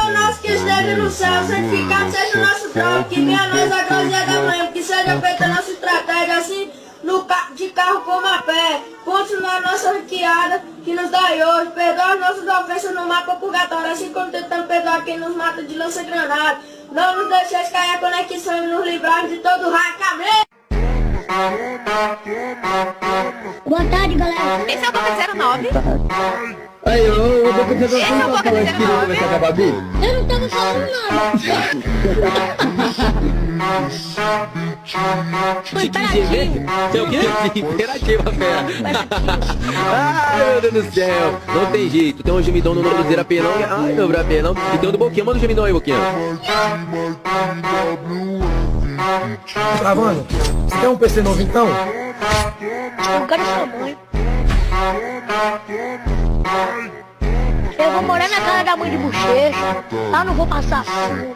Pai nosso que esteja no céu, santificado seja o nosso nome, que venha a nós a glória da manhã, que seja feita a nossa estratégia, assim de carro como a pé. Continua a nossa ranqueada que nos dá hoje. Perdoa as nossas ofensas no mapa purgatório, assim como tentamos perdoar quem nos mata de lança-granada. Não nos deixeis cair a conexão e nos livrar de todo raio. Amém! Boa tarde, galera. Esse é o Boca 09? Aí, eu vou fazer Esse é o Boca 19? conversar com a Babi. Eu não tava falando nada. Foi imperativo. Seu o quê? Imperativo, fera. Ai, meu Deus do céu. Não tem jeito. Tem um gemidão no nome do Zera Penão. Ai, meu Zera Penão. E tem um do Boquinha. Manda o gemidão aí, Boquinha. Gravando? Você quer um PC novo então? Eu quero sua mãe. Eu vou morar na casa da mãe de bochecha. Lá não vou passar fome.